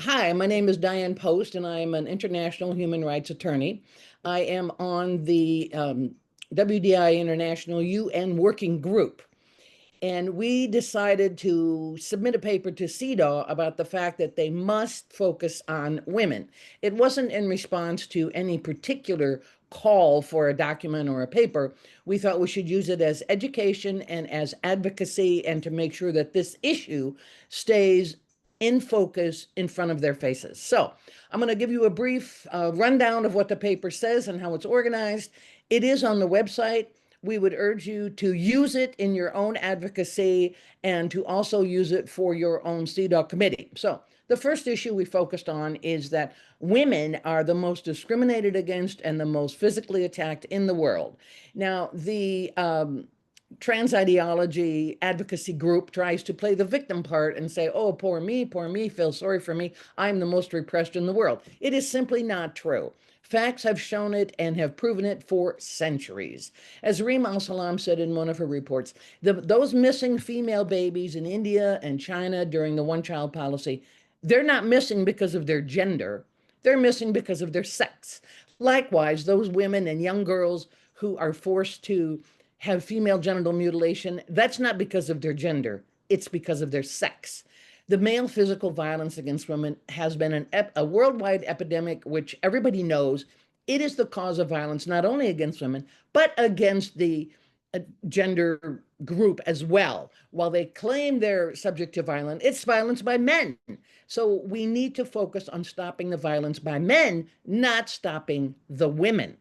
Hi, my name is Dianne Post, and I am an international human rights attorney. I am on the WDI International UN Working Group, and we decided to submit a paper to CEDAW about the fact that they must focus on women. It wasn't in response to any particular call for a document or a paper. We thought we should use it as education and as advocacy and to make sure that this issue stays in focus in front of their faces. So I'm going to give you a brief rundown of what the paper says and how it's organized. It is on the website. We would urge you to use it in your own advocacy and to also use it for your own CEDAW committee. So the first issue we focused on is that women are the most discriminated against and the most physically attacked in the world. Now, the trans ideology advocacy group tries to play the victim part and say, oh, poor me, feel sorry for me. I'm the most repressed in the world. It is simply not true. Facts have shown it and have proven it for centuries. As Reem Al-Salam said in one of her reports, those missing female babies in India and China during the one-child policy, they're not missing because of their gender. They're missing because of their sex. Likewise, those women and young girls who are forced to have female genital mutilation, that's not because of their gender, it's because of their sex. The male physical violence against women has been a worldwide epidemic, which everybody knows. It is the cause of violence, not only against women, but against the gender group as well. While they claim they're subject to violence, it's violence by men. So we need to focus on stopping the violence by men, not stopping the women.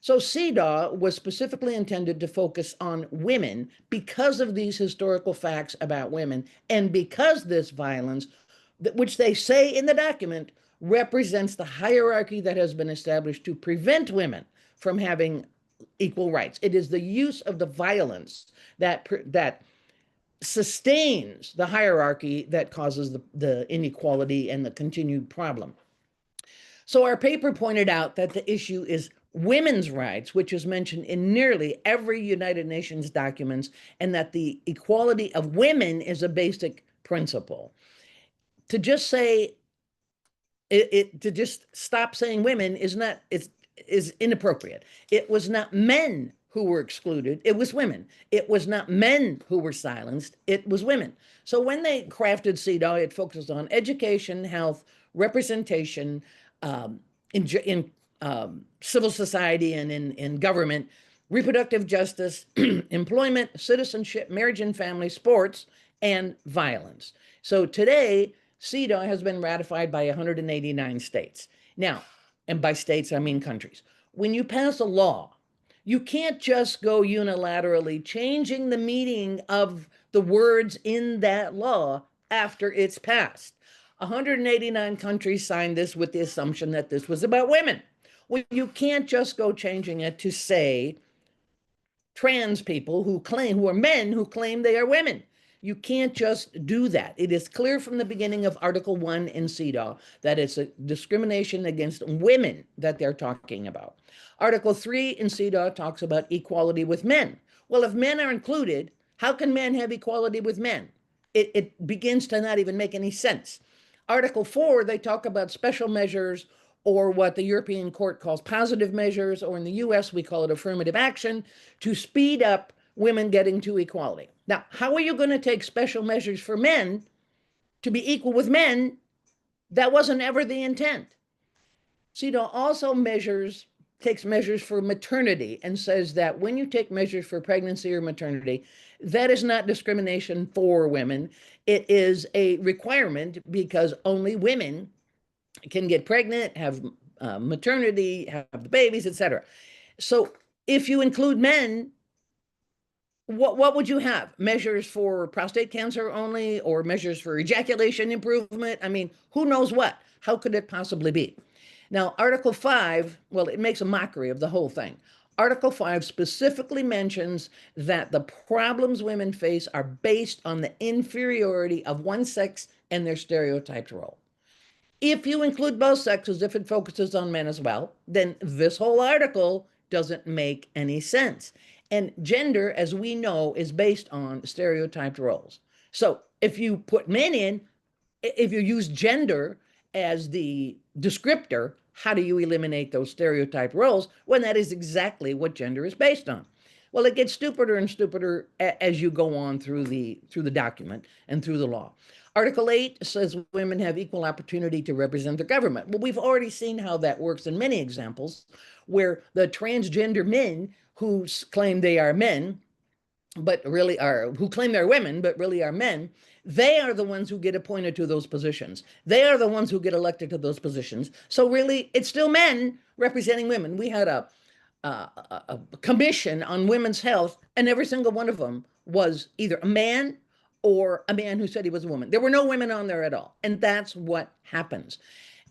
So CEDAW was specifically intended to focus on women because of these historical facts about women and because this violence, which they say in the document, represents the hierarchy that has been established to prevent women from having equal rights. It is the use of the violence that sustains the hierarchy that causes the inequality and the continued problem. So our paper pointed out that the issue is women's rights, which is mentioned in nearly every United Nations documents, and that the equality of women is a basic principle. To just say to just stop saying women is inappropriate. It was not men who were excluded, it was women. It was not men who were silenced, it was women. So when they crafted CEDAW, it focused on education, health, representation, in civil society and in government, reproductive justice, employment, citizenship, marriage and family, sports, and violence. So today, CEDAW has been ratified by 189 states. Now, and by states, I mean countries. When you pass a law, you can't just go unilaterally changing the meaning of the words in that law after it's passed. 189 countries signed this with the assumption that this was about women. Well, you can't just go changing it to say trans people who are men who claim they are women. You can't just do that. It is clear from the beginning of Article 1 in CEDAW that it's a discrimination against women that they're talking about. Article 3 in CEDAW talks about equality with men. Well, if men are included, how can men have equality with men? It begins to not even make any sense. Article 4, they talk about special measures or what the European Court calls positive measures, or in the US, we call it affirmative action, to speed up women getting to equality. Now, how are you going to take special measures for men to be equal with men? That wasn't ever the intent. CEDAW also takes measures for maternity and says that when you take measures for pregnancy or maternity, that is not discrimination for women. It is a requirement because only women can get pregnant, have maternity, have the babies, etc. So if you include men, what would you have? Measures for prostate cancer only, or measures for ejaculation improvement? I mean, who knows what? How could it possibly be? Now, Article 5, well, it makes a mockery of the whole thing. Article 5 specifically mentions that the problems women face are based on the inferiority of one sex and their stereotyped role. If you include both sexes, if it focuses on men as well, then this whole article doesn't make any sense. And gender, as we know, is based on stereotyped roles. So if you put men in, if you use gender as the descriptor, how do you eliminate those stereotype roles when that is exactly what gender is based on? Well, it gets stupider and stupider as you go on through the document and through the law. Article 8 says women have equal opportunity to represent their government. Well, we've already seen how that works in many examples where the transgender men who claim they are men but really are, who claim they're women but really are men, they are the ones who get appointed to those positions. They are the ones who get elected to those positions. So really, it's still men representing women. We had a commission on women's health, and every single one of them was either a man or a man who said he was a woman. There were no women on there at all, and that's what happens.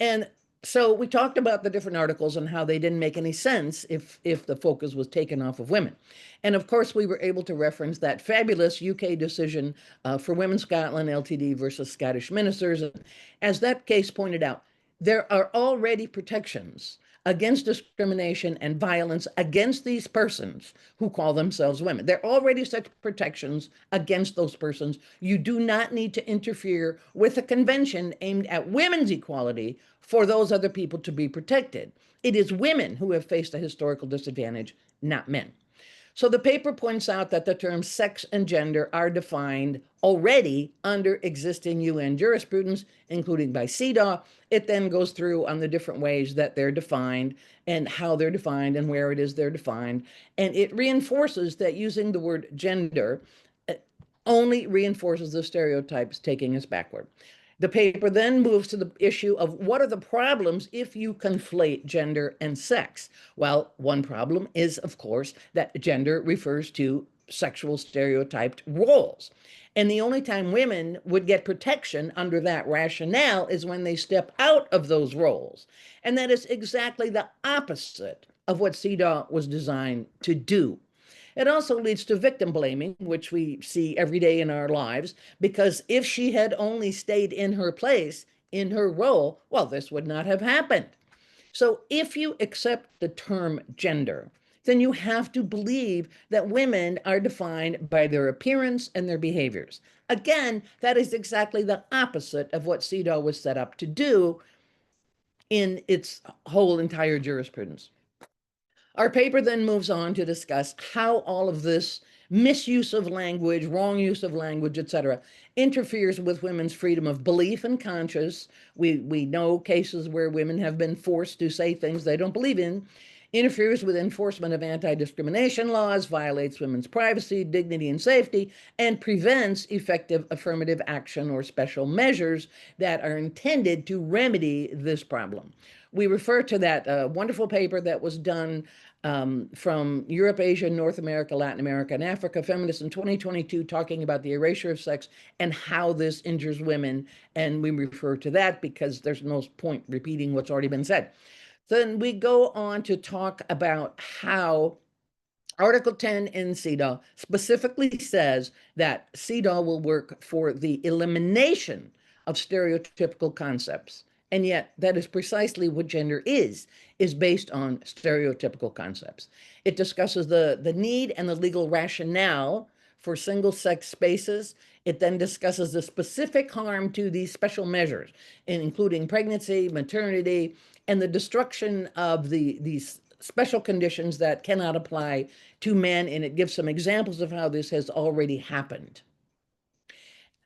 And so we talked about the different articles and how they didn't make any sense if the focus was taken off of women. And of course, we were able to reference that fabulous UK decision for Women Scotland LTD versus Scottish Ministers. As that case pointed out, there are already protections against discrimination and violence against these persons who call themselves women. There are already such protections against those persons. You do not need to interfere with a convention aimed at women's equality for those other people to be protected. It is women who have faced a historical disadvantage, not men. So the paper points out that the terms sex and gender are defined already under existing UN jurisprudence, including by CEDAW. It then goes through on the different ways that they're defined and how they're defined and where it is they're defined. And it reinforces that using the word gender only reinforces the stereotypes, taking us backward. The paper then moves to the issue of what are the problems if you conflate gender and sex? Well, one problem is, of course, that gender refers to sexual stereotyped roles. And the only time women would get protection under that rationale is when they step out of those roles. And that is exactly the opposite of what CEDAW was designed to do. It also leads to victim blaming, which we see every day in our lives, because if she had only stayed in her place, in her role, well, this would not have happened. So if you accept the term gender, then you have to believe that women are defined by their appearance and their behaviors. Again, that is exactly the opposite of what CEDAW was set up to do in its whole entire jurisprudence. Our paper then moves on to discuss how all of this misuse of language, wrong use of language, etc., interferes with women's freedom of belief and conscience. We know cases where women have been forced to say things they don't believe in, interferes with enforcement of anti-discrimination laws, violates women's privacy, dignity, and safety, and prevents effective affirmative action or special measures that are intended to remedy this problem. We refer to that wonderful paper that was done from Europe, Asia, North America, Latin America, and Africa, Feminists in 2022, talking about the erasure of sex and how this injures women. And we refer to that because there's no point repeating what's already been said. Then we go on to talk about how Article 10 in CEDAW specifically says that CEDAW will work for the elimination of stereotypical concepts. And yet that is precisely what gender is based on stereotypical concepts. It discusses the need and the legal rationale for single-sex spaces. It then discusses the specific harm to these special measures, including pregnancy, maternity, and the destruction of these special conditions that cannot apply to men, and it gives some examples of how this has already happened.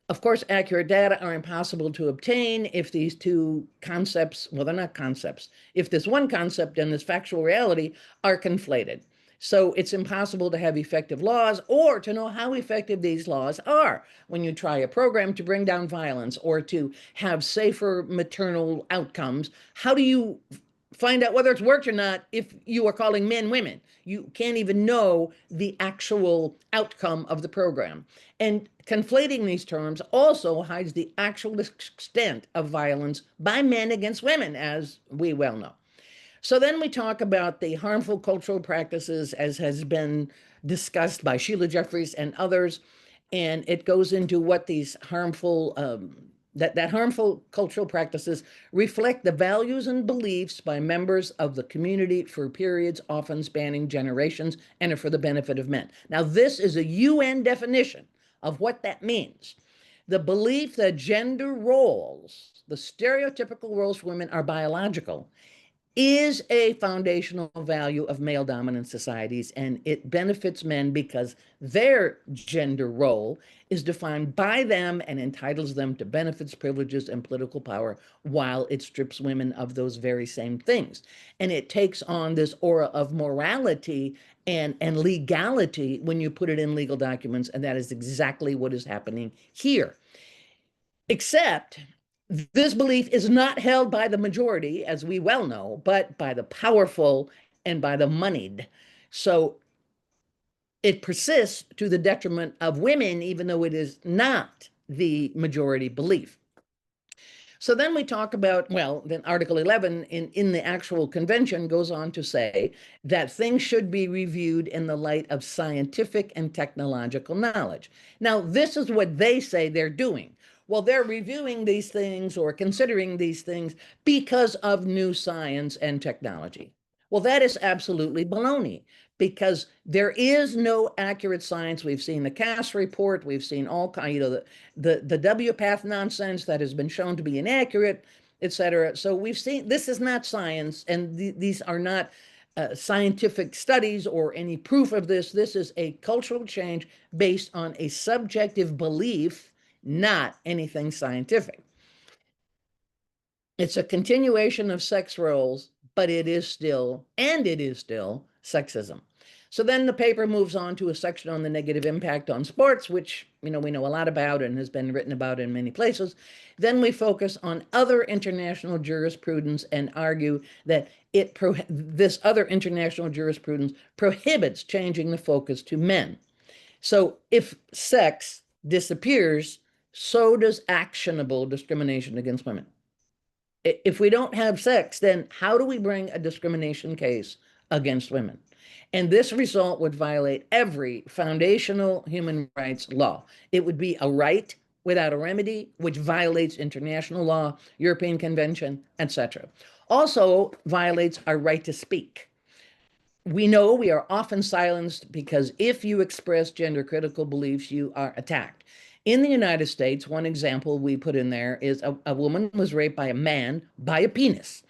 Of course, accurate data are impossible to obtain if these two concepts, well, they're not concepts, if this one concept and this factual reality are conflated. So it's impossible to have effective laws or to know how effective these laws are when you try a program to bring down violence or to have safer maternal outcomes. How do you find out whether it's worked or not if you are calling men women? You can't even know the actual outcome of the program. And conflating these terms also hides the actual extent of violence by men against women, as we well know. So then we talk about the harmful cultural practices as has been discussed by Sheila Jeffries and others. And it goes into what these harmful that harmful cultural practices reflect the values and beliefs by members of the community for periods often spanning generations and are for the benefit of men. Now, this is a UN definition of what that means. The belief that gender roles, the stereotypical roles for women, are biological is a foundational value of male dominant societies, and it benefits men because their gender role is defined by them and entitles them to benefits, privileges, and political power, while it strips women of those very same things. And it takes on this aura of morality and legality when you put it in legal documents, and that is exactly what is happening here. Except this belief is not held by the majority, as we well know, but by the powerful and by the moneyed. So it persists to the detriment of women, even though it is not the majority belief. So then we talk about, well, then Article 11 in the actual convention goes on to say that things should be reviewed in the light of scientific and technological knowledge. Now, this is what they say they're doing. Well, they're reviewing these things or considering these things because of new science and technology. Well, that is absolutely baloney, because there is no accurate science. We've seen the Cass report. We've seen all kind, the WPATH nonsense that has been shown to be inaccurate, et cetera. So we've seen this is not science, and these are not scientific studies or any proof of this. This is a cultural change based on a subjective belief, not anything scientific. It's a continuation of sex roles, but it is still sexism. So then the paper moves on to a section on the negative impact on sports, which we know a lot about and has been written about in many places. Then we focus on other international jurisprudence and argue that this other international jurisprudence prohibits changing the focus to men. So if sex disappears, so does actionable discrimination against women. If we don't have sex, then how do we bring a discrimination case against women? And this result would violate every foundational human rights law. It would be a right without a remedy, which violates international law, European Convention, etc. Also violates our right to speak. We know we are often silenced because if you express gender critical beliefs, you are attacked. In the United States, one example we put in there is a woman was raped by a man by a penis.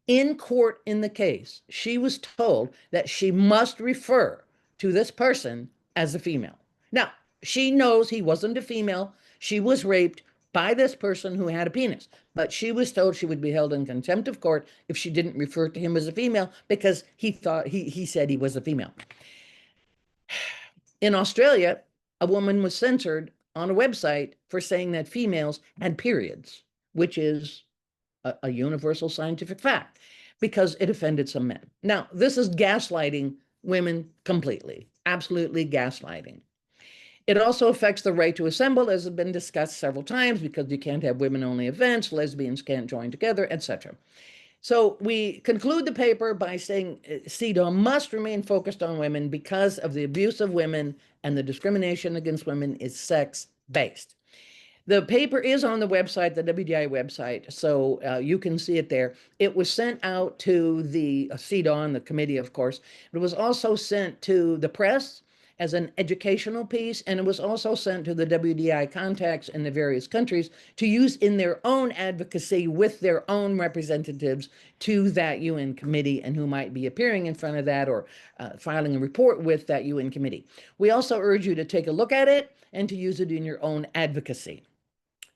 In court in the case, she was told that she must refer to this person as a female. Now, she knows he wasn't a female. She was raped by this person who had a penis, but she was told she would be held in contempt of court if she didn't refer to him as a female because he said he was a female. In Australia, a woman was censored on a website for saying that females had periods, which is a universal scientific fact, because it offended some men. Now, this is gaslighting women completely, absolutely gaslighting. It also affects the right to assemble, as has been discussed several times, because you can't have women-only events, lesbians can't join together, etc. So we conclude the paper by saying CEDAW must remain focused on women because of the abuse of women, and the discrimination against women is sex-based. The paper is on the website, the WDI website, so you can see it there. It was sent out to the CEDAW and the committee, of course. It was also sent to the press as an educational piece, and it was also sent to the WDI contacts in the various countries to use in their own advocacy with their own representatives to that UN committee and who might be appearing in front of that or filing a report with that UN committee. We also urge you to take a look at it and to use it in your own advocacy.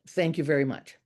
Thank you very much.